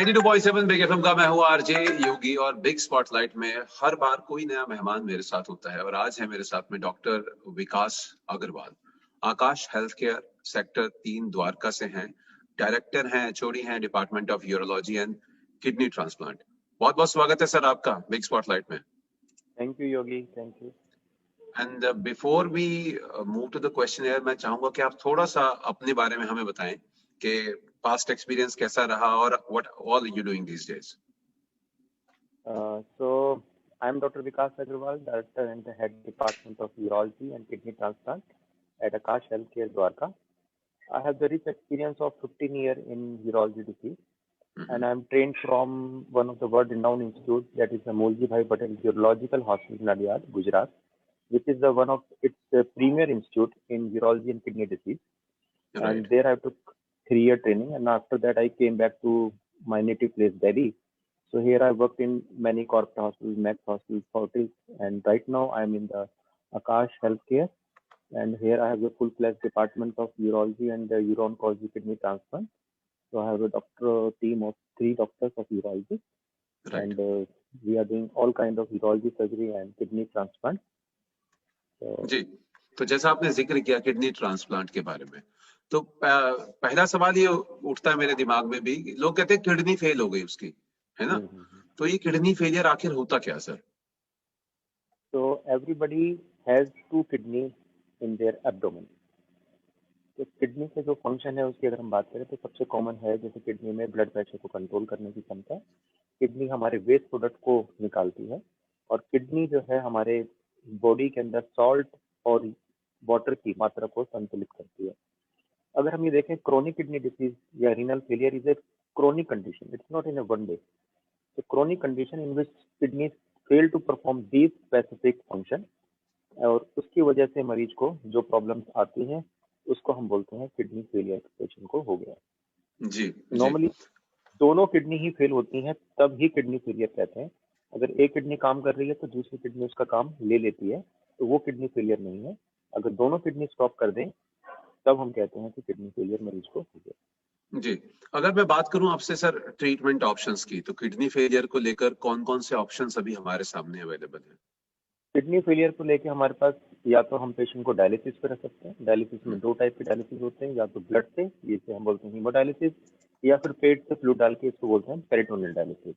92.7 big FM का मैं हूँ आरजे योगी और बिग स्पॉटलाइट में हर बार कोई नया मेहमान मेरे साथ होता है और आज है मेरे साथ में doctor Vikas Agarwal. Aakash health care sector 3 Dwarka से हैं, डायरेक्टर हैं, एचओडी हैं department of urology and kidney transplant. बहुत बहुत स्वागत है सर आपका बिग स्पॉटलाइट में। Thank you Yogi, thank you. And before we move to the question मैं चाहूंगा कि आप थोड़ा सा अपने बारे में हमें बताएं कि पास्ट एक्सपीरियंस कैसा रहा और what all you doing these days. So I'm Dr. Vikas Agrawal, Director and the Head Department of Urology and Kidney Transplant at Akash Healthcare Dwarka. I have the rich experience of 15 years in urology disease, and I'm trained from one of the world-renowned institute, that is the Molji Bhai Patel Urological Hospital, Nadiad, Gujarat, which is the one of its premier institute in urology and kidney disease. Right. And there I took 3-year training, and after that I came back to my native place, Delhi. So here I worked in many corporate hospitals, Max hospitals, Fortis, and right now I'm in the Akash Healthcare, and here I have a full-fledged department of urology and uro-oncology kidney transplant. So I have a team of 3 doctors of urology, right. And we are doing all kind of urology surgery and kidney transplant. जी, तो जैसा आपने जिक्र किया kidney transplant के बारे में, तो पहला सवाल ये उठता है मेरे दिमाग में भी, लोग कहते हैं किडनी फेल हो गई उसकी, है ना? तो ये किडनी फेलियर आखिर होता क्या sir? So everybody has 2 kidney in their abdomen. तो किडनी के जो फंक्शन है उसकी अगर हम बात करें तो सबसे कॉमन है, जैसे किडनी में ब्लड प्रेशर को कंट्रोल करने की क्षमता, किडनी हमारे वेस्ट प्रोडक्ट को निकालती है, और किडनी जो है हमारे बॉडी के अंदर सॉल्ट और वाटर की मात्रा को संतुलित करती है। अगर हम ये देखें, क्रोनिक किडनी डिसीज या renal failure is a chronic condition, it's not in a one day. तो chronic condition in which kidney fail to perform these specific function, और उसकी वजह से मरीज को जो प्रॉब्लम्स आती हैं उसको हम बोलते हैं किडनी फेलियर पेशेंट को हो गया। जी, नॉर्मली दोनों किडनी ही फेल होती हैं तब ही किडनी फेलियर कहते हैं। अगर एक किडनी काम कर रही है तो दूसरी किडनी उसका काम ले लेती है, तो वो किडनी फेलियर नहीं है। अगर दोनों किडनी स्टॉप कर दें तब हम कहते हैं कि किडनी फेलियर मरीज को हो गया। जी, अगर मैं बात करूं आपसे सर ट्रीटमेंट ऑप्शंस की, तो किडनी फेलियर को लेकर कौन-कौन से ऑप्शंस अभी हमारे सामने अवेलेबल हैं? किडनी फेलियर को लेके हमारे पास या तो हम पेशेंट को डायलिसिस पे रख सकते हैं। डायलिसिस में 2 टाइप के डायलिसिस होते हैं, या तो ब्लड से, जिसे हम बोलते हैं हीमोडायलिसिस, या फिर पेट से फ्लूइड डाल के इसको बोलते हैं peritoneal dialysis.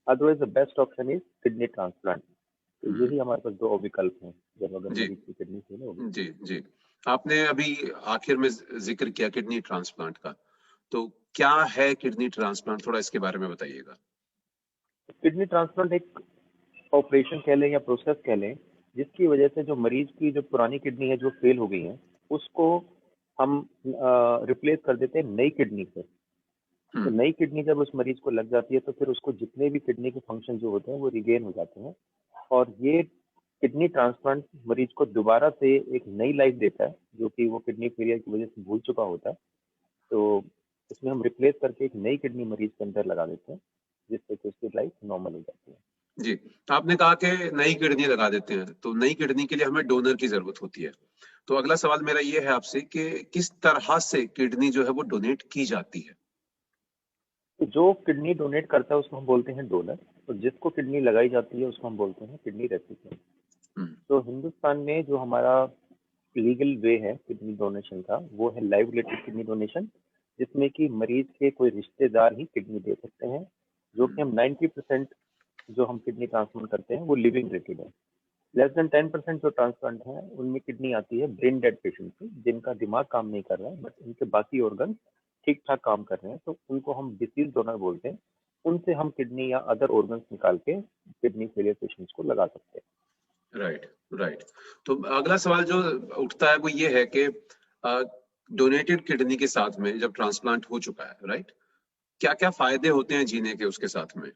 Otherwise the best option is kidney transplant. तो यही हमारे पास 2 विकल्प हैं जब अगर मरीज की किडनी फेल हो गई। जी जी, आपने अभी आखिर में जिक्र किया किडनी ट्रांसप्लांट का, तो क्या है किडनी ट्रांसप्लांट, थोड़ा इसके बारे में बताइएगा। किडनी ट्रांसप्लांट एक ऑपरेशन कह लें या प्रोसेस कह लें, जिसकी वजह से जो मरीज की जो पुरानी किडनी है जो फेल हो गई है उसको हम रिप्लेस कर देते हैं नई किडनी से। तो नई किडनी जब उस मरीज को लग जाती है तो फिर उसको जितने भी किडनी के फंक्शन जो होते हैं वो रिगेन हो जाते हैं, और ये किडनी ट्रांसप्लांट मरीज को दोबारा से एक नई लाइफ देता है, जो कि वो किडनी फेलियर की वजह से भूल चुका होता है। तो इसमें हम रिप्लेस करके एक नई किडनी मरीज के अंदर लगा देते हैं, जिससे कि उसकी लाइफ नॉर्मल हो जाती है। जी, आपने कहा कि नई किडनी लगा देते हैं, तो नई किडनी के लिए हमें डोनर की जरूरत होती है। तो अगला सवाल मेरा ये है आपसे कि किस तरह से किडनी जो है वो डोनेट की जाती है? तो जो किडनी डोनेट करता है उसको हम बोलते हैं डोनर, और जिसको किडनी लगाई जाती है उसको हम बोलते हैं किडनी रेसिपिएंट। तो हिंदुस्तान में जो हमारा लीगल वे है किडनी डोनेशन का, वो है लाइव रिलेटेड किडनी डोनेशन, जिसमें कि मरीज के कोई रिश्तेदार ही किडनी दे सकते हैं, जो कि हम 90% जो हम किडनी ट्रांसप्लांट करते हैं वो लिविंग रिलेटेड है। लेस देन 10% जो ट्रांसप्लांट है उनमें किडनी आती है ब्रेन डेड पेशेंट की, जिनका दिमाग काम नहीं कर रहा है बट उनके बाकी ऑर्गन ठीक ठाक काम कर रहे हैं, तो उनको हम डिसीज डोनर बोलते हैं। उनसे हम किडनी या अदर ऑर्गन्स निकाल के किडनी फेलियर पेशेंट्स को लगा सकते हैं। Right right. तो अगला सवाल जो उठता है वो ये है कि डोनेटेड किडनी के साथ में जब ट्रांसप्लांट हो चुका है, राइट, क्या क्या फायदे होते हैं जीने के उसके साथ में?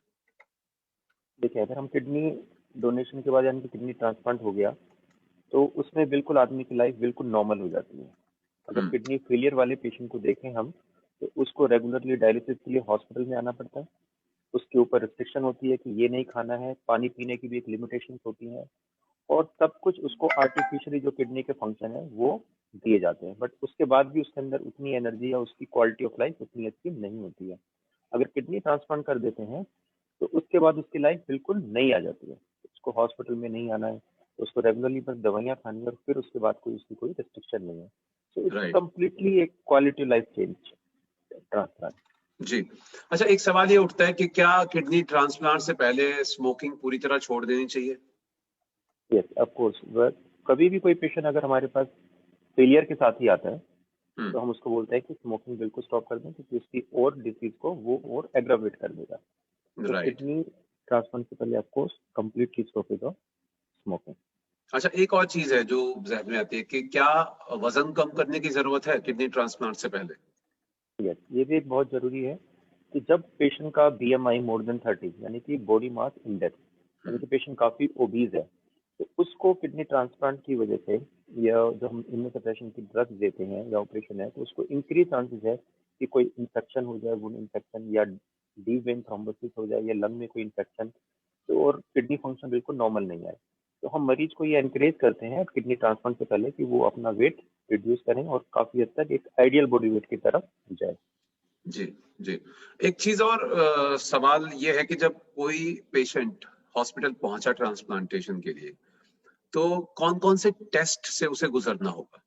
देखिए, अगर हम किडनी डोनेशन के बाद यानी कि किडनी ट्रांसप्लांट हो गया तो उसमें बिल्कुल आदमी की लाइफ बिल्कुल नॉर्मल हो जाती है। अगर किडनी फेलियर वाले पेशेंट को देखें हम, तो उसको रेगुलरली डायलिसिस के लिए हॉस्पिटल में आना पड़ता है। उसके ऊपर रिस्ट्रिक्शन होती है कि ये नहीं खाना है, पानी पीने की भी एक लिमिटेशन होती है, और सब कुछ उसको आर्टिफिशियली जो किडनी के फंक्शन है वो दिए जाते हैं, बट उसके बाद भी उसके अंदर उतनी एनर्जी या उसकी क्वालिटी ऑफ लाइफ उतनी अच्छी नहीं होती है। अगर किडनी ट्रांसप्लांट कर देते हैं तो उसके बाद उसकी लाइफ बिल्कुल नई आ जाती है। उसको हॉस्पिटल में नहीं आना है, उसको रेगुलरली बस दवाइयाँ खानी है और फिर उसके बाद कोई उसकी कोई रिस्ट्रिक्शन नहीं है। So it's right. कम्प्लीटली एक क्वालिटी लाइफ चेंज ट्रांसप्लांट। जी। अच्छा, एक सवाल ये उठता है कि क्या किडनी ट्रांसप्लांट से पहले स्मोकिंग पूरी तरह छोड़ देनी चाहिए? Yes, of course. कभी भी कोई पेशेंट अगर हमारे पास फेलियर के साथ ही आता है तो हम उसको बोलते हैं कि स्मोकिंग बिल्कुल स्टॉप कर दें, क्योंकि उसकी और डिसीज को वो और एग्रावेट कर देगा। तो राइट। किडनी ट्रांसप्लांट से पहले of course completely stoppage of smoking. अच्छा, एक और चीज है जो जहन में आती है कि क्या वजन कम करने की जरूरत है किडनी ट्रांसप्लांट से पहले? यस, ये भी एक बहुत जरूरी है कि जब पेशेंट का बीएमआई मोर देन 30 यानी कि बॉडी मास इंडेक्स, यानी हम्म। कि पेशेंट काफी ओबीज है, तो उसको किडनी ट्रांसप्लांट की वजह से या जो हम इम्यूनोसप्रेशन की ड्रग्स देते हैं या ऑपरेशन है, तो उसको इंक्रीज चांसेस है कि कोई इन्फेक्शन हो जाए, वुंड इन्फेक्शन या डीप वेन थ्रोम्बोसिस हो जाए या लंग में कोई इन्फेक्शन, तो और किडनी फंक्शन बिल्कुल नॉर्मल नहीं आए। तो हम मरीज को ये एनकरेज करते हैं किडनी ट्रांसप्लांट से पहले कि वो अपना वेट रिड्यूस करें और काफी हद तक एक आइडियल बॉडी वेट की तरफ जाए। जी। जी। एक चीज और सवाल ये है कि जब कोई पेशेंट हॉस्पिटल पहुंचा ट्रांसप्लांटेशन के लिए, तो कौन कौन से टेस्ट से उसे गुजरना होगा?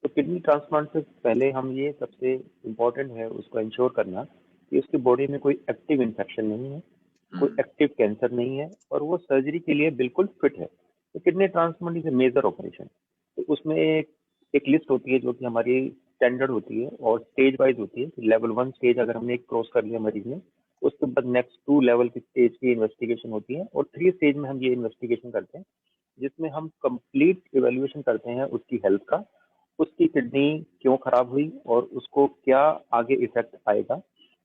तो किडनी ट्रांसप्लांट से पहले हम ये सबसे इम्पोर्टेंट है उसको इंश्योर करना कि उसकी बॉडी में कोई एक्टिव इन्फेक्शन नहीं है, कोई हम्म। एक्टिव कैंसर नहीं है और वो सर्जरी के लिए बिल्कुल फिट है। तो kidney transplant is a major operation. तो उसमें एक लिस्ट होती है जो कि हमारी स्टैंडर्ड होती है और स्टेज वाइज होती है। लेवल 1 स्टेज अगर हमने क्रॉस कर लिया मरीज ने, उसके बाद नेक्स्ट 2 लेवल की स्टेज की इन्वेस्टिगेशन होती है और 3 स्टेज में हम ये इन्वेस्टिगेशन करते हैं, जिसमें हम कंप्लीट इवेल्युएशन करते हैं उसकी हेल्थ का, उसकी किडनी क्यों खराब हुई और उसको क्या आगे इफेक्ट आएगा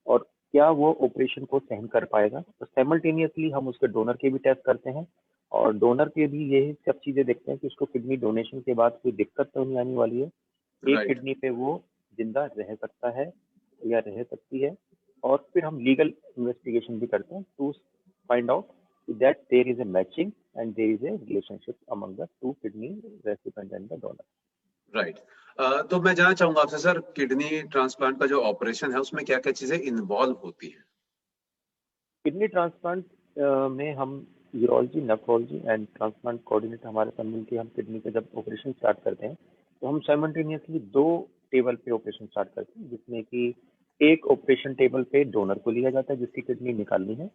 और क्या वो ऑपरेशन को सहन कर पाएगा। तो साइमल्टेनियसली हम उसके डोनर के भी टेस्ट करते हैं और डोनर के भी यही सब चीजें देखते हैं कि उसको किडनी डोनेशन के बाद कोई दिक्कत तो नहीं आने वाली है, एक राइट। किडनी पे वो जिंदा रह सकता है या रह सकती है। और फिर हम लीगल इन्वेस्टिगेशन भी करते हैं to find out that there is a matching and there is a relationship among the two kidney recipient and the donor. Right. तो मैं जानना चाहूंगा आपसे सर, किडनी ट्रांसप्लांट का जो ऑपरेशन है उसमें क्या क्या चीजें इन्वॉल्व होती हैं? किडनी ट्रांसप्लांट में हम urology, nephrology and transplant coordinator हमारे साथ मिलकर हम किडनी का जब ऑपरेशन स्टार्ट करते हैं तो हम साइमल्टेनियसली 2 टेबल पे ऑपरेशन स्टार्ट करते हैं, जिसमें कि एक ऑपरेशन टेबल पे डोनर को लिया जाता है जिसकी किडनी निकालनी है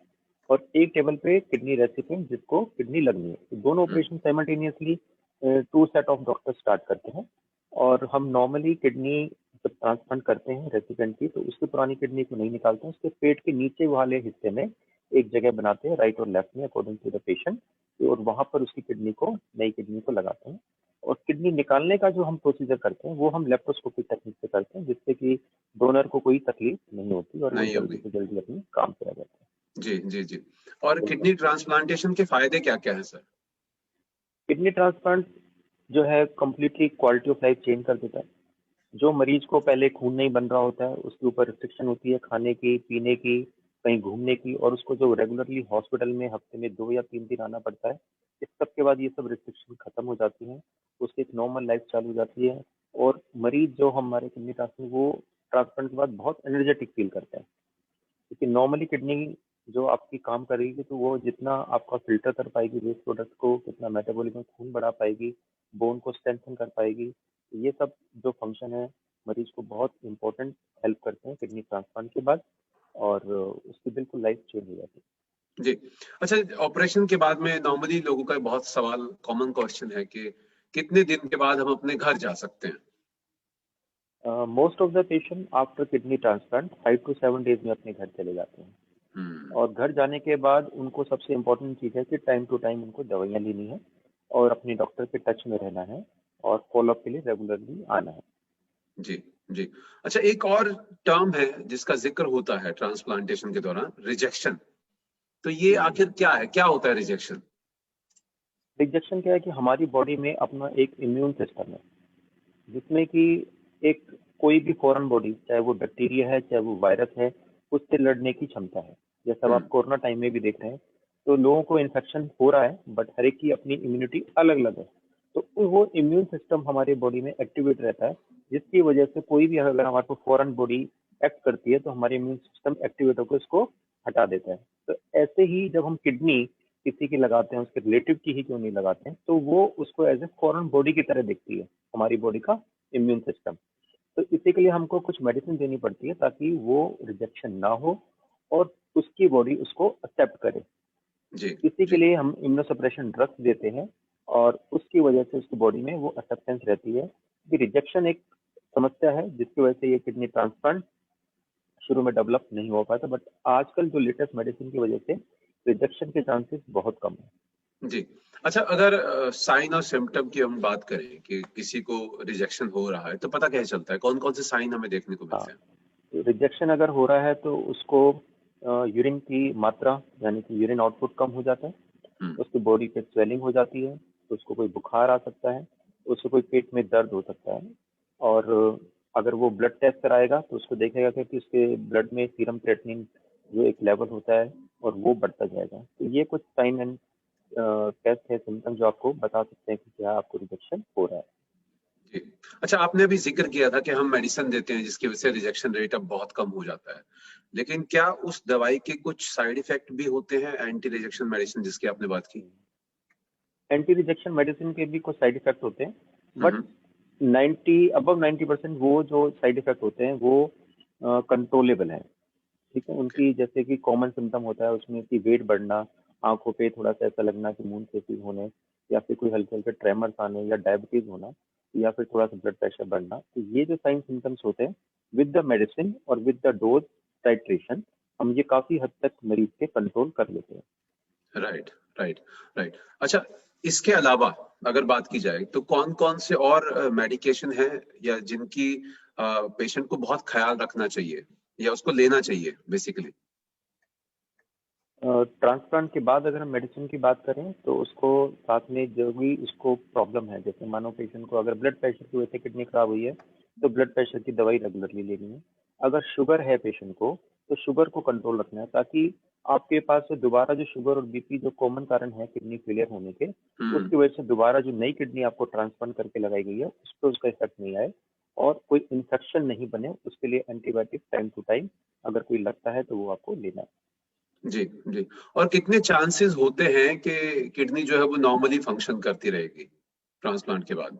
और एक टेबल पे किडनी रेसिपिएंट जिसको किडनी लगनी है। तो दोनों हम्म। Operation simultaneously 2 set of doctor start करते हैं। और हम नॉर्मली किडनी जब ट्रांसप्लांट करते हैं रेसिपिएंट की, तो उसकी पुरानी किडनी को नहीं निकालते हैं, उसके पेट के नीचे वाले हिस्से में एक जगह बनाते हैं राइट और लेफ्ट में अकॉर्डिंग टू द पेशेंट, और वहां पर उसकी किडनी को, नई किडनी को लगाते हैं। और किडनी निकालने का जो हम प्रोसीजर करते हैं वो हम लेप्रोस्कोपिक टेक्निक से करते हैं, जिससे कि डोनर को कोई तकलीफ नहीं होती और वो नहीं जल्दी होगी। से जल्दी अपने काम पे आ जाता जी जी जी। और है। किडनी ट्रांसप्लांटेशन के फायदे क्या क्या हैं सर? किडनी ट्रांसप्लांट जो है completely quality of life change कर देता है। जो मरीज को पहले खून नहीं बन रहा होता है, उसके ऊपर रिस्ट्रिक्शन होती है खाने की, पीने की, कहीं घूमने की, और उसको जो रेगुलरली हॉस्पिटल में हफ्ते में 2 या 3 दिन आना पड़ता है, इस सब के बाद ये सब रिस्ट्रिक्शन खत्म हो जाती हैं, उसकी एक नॉर्मल लाइफ चालू हो जाती है। और मरीज जो हमारे किडनी ट्रांसप्लांट, वो ट्रांसप्लांट के बाद बहुत एनर्जेटिक फील करते हैं, क्योंकि नॉर्मली किडनी जो आपकी काम करेगी तो वो जितना आपका फिल्टर कर पाएगी वेस्ट प्रोडक्ट को, कितना मेटाबॉलिज्म खून बढ़ा पाएगी, बोन को स्ट्रेंथन कर पाएगी, ये सब जो फंक्शन है मरीज को बहुत इंपॉर्टेंट हेल्प करते हैं किडनी ट्रांसप्लांट के बाद, और उसकी बिल्कुल लाइफ चेंज हो जाती जी। अच्छा, ऑपरेशन के बाद में नॉर्मली लोगों का बहुत सवाल, कॉमन क्वेश्चन है कि कितने दिन के बाद हम अपने घर जा सकते हैं? है। Most of the patient after kidney transplant 5 to 7 days में अपने घर चले जाते हैं। हम्म। और घर जाने के बाद उनको सबसे इम्पोर्टेंट चीज़ है कि टाइम टू टाइम उनको दवाइयाँ लेनी है और अपने डॉक्टर के टच में रहना है और फॉलोअप के लिए रेगुलरली आना है। जी जी। अच्छा, एक और टर्म है जिसका जिक्र होता है ट्रांसप्लांटेशन के दौरान, रिजेक्शन। तो ये आखिर क्या है, क्या होता है रिजेक्शन? रिजेक्शन क्या है कि हमारी बॉडी में अपना एक इम्यून सिस्टम है, जिसमें कि एक कोई भी फॉरेन बॉडी, चाहे वो बैक्टीरिया है चाहे वो वायरस है, उससे लड़ने की क्षमता है। जैसे अब आप हम्म। कोरोना टाइम में भी देख रहे हैं, तो लोगों को इन्फेक्शन हो रहा है बट हर एक की अपनी इम्यूनिटी अलग अलग है। तो वो इम्यून सिस्टम हमारे बॉडी में एक्टिवेट रहता है, जिसकी वजह से कोई भी अगर हमारे को फॉरेन बॉडी एक्ट करती है तो हमारी इम्यून सिस्टम एक्टिवेट होकर इसको हटा देता है। तो ऐसे ही जब हम किडनी किसी की लगाते हैं, उसके रिलेटिव की ही क्यों नहीं लगाते हैं, तो वो उसको एज ए फॉरेन बॉडी की तरह देखती है हमारी बॉडी का इम्यून सिस्टम। तो इसी के लिए हमको कुछ मेडिसिन देनी पड़ती है ताकि वो रिजेक्शन ना हो और उसकी बॉडी उसको एक्सेप्ट करे। जी इसी के जी लिए हम इम्यूनोसप्रेशन ड्रग्स देते हैं और उसकी वजह से उसकी बॉडी में वो एक्सेप्टेंस रहती है। कि रिजेक्शन एक समस्या है जिसकी वजह से ये किडनी ट्रांसप्लांट शुरू में डेवलप नहीं हो पाता, बट आजकल जो लेटेस्ट मेडिसिन की वजह से रिजेक्शन के चांसेस बहुत कम है। जी। अच्छा, अगर साइन और सिम्टम की हम बात करें कि किसी को रिजेक्शन हो रहा है तो पता कैसे चलता है? कौन कौन से साइन हमें देखने को हाँ, मिलते हैं? तो रिजेक्शन अगर हो रहा है तो उसको यूरिन की मात्रा यानी कि यूरिन आउटपुट कम हो जाता है, हम्म। उसकी बॉडी पे स्वेलिंग हो जाती है, तो उसको कोई बुखार आ सकता है, उसको कोई पेट में दर्द हो सकता है। और अगर वो ब्लड टेस्ट कराएगा तो उसको देखेगा कि उसके ब्लड में सीरम क्रेटिनिन जो एक लेवल होता है और वो बढ़ता जाएगा। तो ये कुछ साइन एंड टेस्ट है, सिम्टम जो आपको बता सकते हैं कि क्या आपको रिजेक्शन हो रहा है। जी। अच्छा, आपने अभी जिक्र किया था कि हम मेडिसिन देते हैं जिसकी वजह से रिजेक्शन रेट अब बहुत कम हो जाता है, लेकिन क्या उस दवाई के कुछ साइड इफेक्ट भी होते हैं, एंटी रिजेक्शन मेडिसिन जिसकी आपने बात की? एंटी रिजेक्शन मेडिसिन के भी कुछ साइड इफेक्ट होते हैं, बट हम्म। 90% वो जो साइड इफेक्ट होते हैं वो कंट्रोलेबल है। ठीक है, ओके। उनकी जैसे कि कॉमन सिम्टम होता है उसमें कि वेट बढ़ना, आंखों पे थोड़ा सा ऐसा लगना कि मून से फील होने, या फिर कोई हल्के हल्के ट्रेमर्स आने, या डायबिटीज होना, या फिर थोड़ा सा ब्लड प्रेशर बढ़ना। तो ये जो साइन सिम्टम्स होते हैं विद द मेडिसिन और विद द डोज टाइट्रेशन हम ये काफी हद तक मरीज के कंट्रोल कर लेते हैं। Right right right. अच्छा, इसके अलावा अगर बात की जाए तो कौन कौन से और मेडिकेशन है या जिनकी पेशेंट को बहुत ख्याल रखना चाहिए या उसको लेना चाहिए बेसिकली? ट्रांसप्लांट के बाद अगर हम मेडिसिन की बात करें तो उसको साथ में जो भी उसको प्रॉब्लम है, जैसे मानो पेशेंट को अगर ब्लड प्रेशर की वजह से किडनी खराब हुई है तो ब्लड प्रेशर की दवाई रेगुलरली लेनी है। अगर शुगर है पेशेंट को तो शुगर को कंट्रोल रखना है, ताकि आपके पास से दोबारा जो शुगर और बीपी जो कॉमन कारण है किडनी फेलियर होने के, हम्म। उसकी वजह से दोबारा जो नई किडनी आपको ट्रांसप्लांट करके लगाई गई है उस पर उसका इफेक्ट नहीं आए और कोई इन्फेक्शन नहीं बने, उसके लिए एंटीबायोटिक टाइम टू टाइम अगर कोई लगता है तो वो आपको लेना है। जी जी। और कितने चांसेस होते हैं कि किडनी जो है वो नॉर्मली फंक्शन करती रहेगी ट्रांसप्लांट के बाद?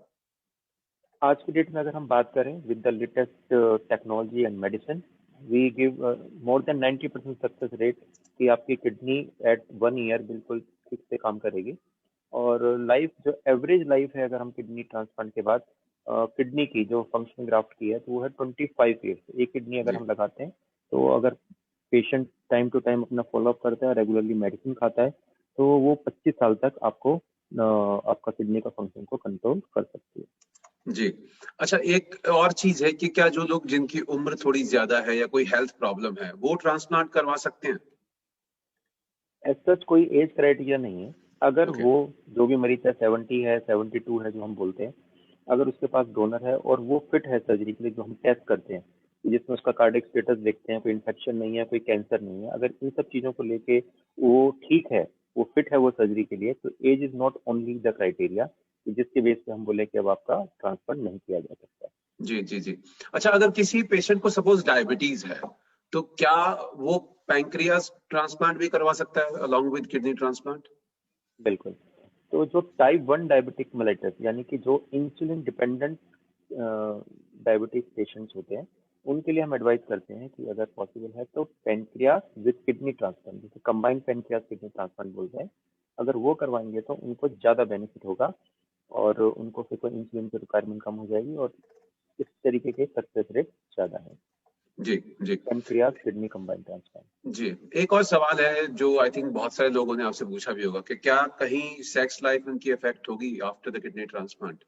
आज की डेट में अगर हम बात करें with the latest technology and medicine, we give more than 90% success rate कि आपकी किडनी एट 1 ईयर बिल्कुल ठीक से काम करेगी। और लाइफ जो एवरेज लाइफ है अगर हम किडनी ट्रांसप्लांट के बाद किडनी की जो फंक्शनल ग्राफ्ट की है तो वो है 25 ईयर्स। एक किडनी अगर जी हम लगाते हैं तो अगर पेशेंट टाइम टू टाइम अपना फॉलोअप करता है, रेगुलरली मेडिसिन खाता है, तो वो 25 साल तक आपको आपका किडनी का फंक्शन को कंट्रोल कर सकती है। जी। अच्छा, एक और चीज है कि क्या जो लोग जिनकी उम्र थोड़ी ज्यादा है या कोई हेल्थ प्रॉब्लम है वो ट्रांसप्लांट करवा सकते हैं? एज सच कोई एज क्राइटेरिया नहीं है। अगर ओके। वो जो भी मरीज है 70 है 72 है जो हम बोलते हैं, अगर उसके पास डोनर है और वो फिट है सर्जरी के लिए, जो हम टेस्ट करते हैं जिसमें उसका कार्डियक स्टेटस देखते हैं, कोई इन्फेक्शन नहीं है, कोई कैंसर नहीं है, अगर इन सब चीज़ों को लेके वो ठीक है, वो फिट है वो सर्जरी के लिए, तो age is not only the criteria जिसके बेस पे हम बोले कि अब आपका ट्रांसफर नहीं किया जा सकता। जी जी जी। अच्छा, अगर किसी पेशेंट को सपोज डायबिटीज है तो क्या वो पैंक्रियास ट्रांसप्लांट भी करवा सकता है अलोंग विद किडनी ट्रांसप्लांट? बिल्कुल। तो जो टाइप 1 डायबिटिक मेलाइटस यानी कि जो इंसुलिन डिपेंडेंट डायबिटिक पेशेंट्स होते हैं, उनके लिए हम एडवाइस करते हैं कि अगर पॉसिबल है तो पेनक्रियास विद किडनी ट्रांसप्लांट, जिसे कंबाइंड पेनक्रियास किडनी ट्रांसप्लांट बोलते हैं, अगर वो करवाएंगे तो उनको ज़्यादा बेनिफिट होगा और उनको फिर कोई इंसुलिन की रिक्वायरमेंट कम हो जाएगी और इस तरीके के सक्सेस रेट ज़्यादा है। जी जी पेनक्रियास किडनी कंबाइंड ट्रांसप्लांट। जी। एक और सवाल है जो आई थिंक बहुत सारे लोगों ने आपसे पूछा भी होगा कि क्या कहीं सेक्स लाइफ उनकी इफेक्ट होगी आफ्टर द किडनी ट्रांसप्लांट?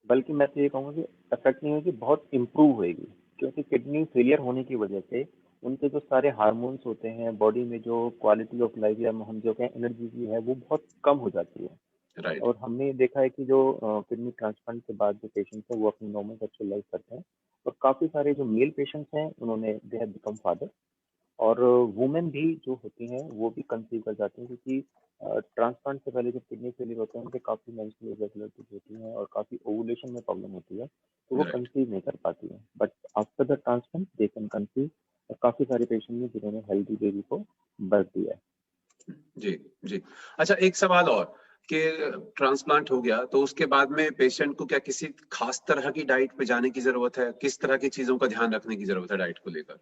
बल्कि मैं तो ये कहूँगा कि अफेक्ट नहीं होगी, बहुत इम्प्रूव होएगी, क्योंकि किडनी फेलियर होने की वजह से उनके जो सारे हार्मोन्स होते हैं बॉडी में, जो क्वालिटी ऑफ लाइफ या हम जो कहें एनर्जी की है, वो बहुत कम हो जाती है। राइट। और हमने देखा है कि जो किडनी ट्रांसप्लांट के बाद जो पेशेंट्स हैं वो अपनी नॉर्मल सेक्सुअल लाइफ करते हैं, और काफ़ी सारे जो मेल पेशेंट्स हैं उन्होंने दे हैव बिकम फादर। और वुमेन भी जो होती हैं वो भी कंसीव कर जाती हैं, क्योंकि ट्रांसप्लांट से पहले जब किडनी फेलियर होते हैं उनके काफ़ी मेंस्ट्रुअल इरेगुलरिटीज होती हैं और काफ़ी ओवुलेशन में प्रॉब्लम होती है, तो वो राइट। कंसीव नहीं कर पाती हैं। But after the transplant they can conceive. और काफ़ी सारे पेशेंट में जिन्होंने हेल्दी बेबी को बर्थ दिया है। जी जी। अच्छा, एक सवाल और कि ट्रांसप्लांट हो गया तो उसके बाद में पेशेंट को क्या किसी खास तरह की डाइट पे जाने की जरूरत है? किस तरह की चीजों का ध्यान रखने की जरूरत है डाइट को लेकर?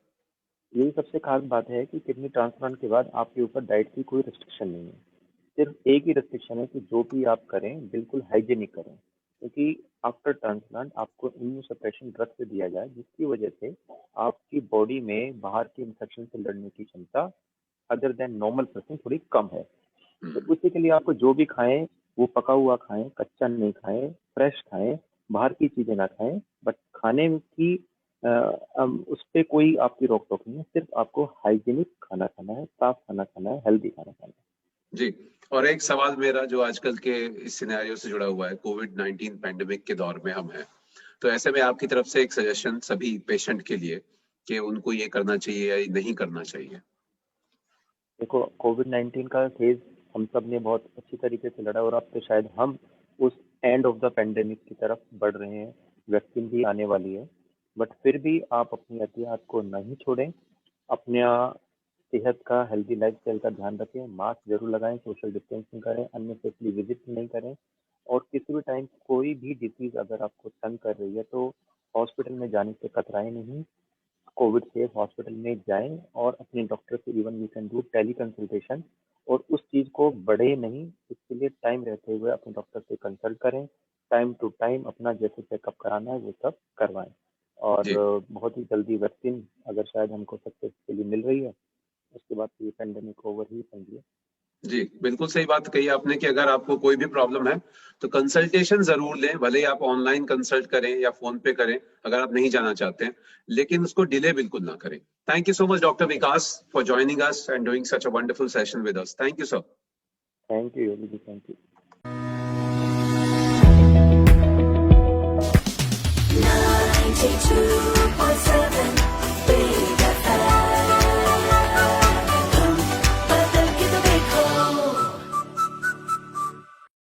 यही सबसे खास बात है कि किडनी ट्रांसप्लांट के बाद आपके ऊपर डाइट की कोई रिस्ट्रिक्शन नहीं है। सिर्फ एक ही रिस्ट्रिक्शन है कि जो भी आप करें बिल्कुल हाइजेनिक करें, क्योंकि आफ्टर ट्रांसप्लांट आपको इम्यूनो सप्रेशन ड्रग से दिया जाए, जिसकी वजह से आपकी बॉडी में बाहर के इन्फेक्शन से लड़ने की क्षमता अदर देन नॉर्मल पर्सन थोड़ी कम है। तो हम्म। उसी के लिए आपको जो भी खाएं वो पका हुआ खाएं, कच्चा नहीं खाएं, फ्रेश खाएं, बाहर की चीजें ना खाएं। बट खाने की उस पर कोई आपकी रोक टोक नहीं है, सिर्फ आपको हाइजीनिक खाना खाना है, साफ खाना खाना है, हेल्दी खाना खाना है। जी। और एक सवाल मेरा जो आजकल के इस सिनेरियो से जुड़ा हुआ है, कोविड-19 पैंडेमिक के दौर में हम हैं, तो ऐसे में आपकी तरफ से एक सजेशन सभी पेशेंट के लिए कि उनको ये करना चाहिए या ये नहीं करना चाहिए? देखो, कोविड-19 का फेज हम सब ने बहुत अच्छी तरीके से लड़ा और अब तो शायद हम उस एंड ऑफ द पेंडेमिक की तरफ बढ़ रहे हैं। वैक्सीन भी आने वाली है, बट फिर भी आप अपनी एहतियात को नहीं छोड़ें। अपना सेहत का, हेल्दी लाइफस्टाइल का ध्यान रखें, मास्क जरूर लगाएं, सोशल डिस्टेंसिंग करें, अननेसेसरी विजिट नहीं करें। और किसी भी टाइम कोई भी डिसीज अगर आपको तंग कर रही है तो हॉस्पिटल में जाने से कतराएं नहीं। कोविड सेफ हॉस्पिटल में जाएं और अपने डॉक्टर से even we can do tele consultation. और उस चीज को बढ़े नहीं, इसके लिए टाइम रहते हुए अपने डॉक्टर से कंसल्ट करें। टाइम टू टाइम अपना जैसे चेकअप कराना है वो सब करवाएं। और जी बहुत ही जल्दी वैक्सीन अगर शायद हमको सक्सेसफुली मिल रही है, उसके बाद तो ये पेंडेमिक ओवर ही समझिए। जी, बिल्कुल सही बात कही आपने कि अगर आपको कोई भी प्रॉब्लम है तो कंसल्टेशन जरूर लें, भले ही आप ऑनलाइन कंसल्ट करें या फोन पे करें अगर आप नहीं जाना चाहते हैं, लेकिन उसको डिले बिल्कुल ना करें। Thank you so much doctor Vikas for joining us and doing such a wonderful session with us. Thank you sir. Thank you Yogi ji, thank you.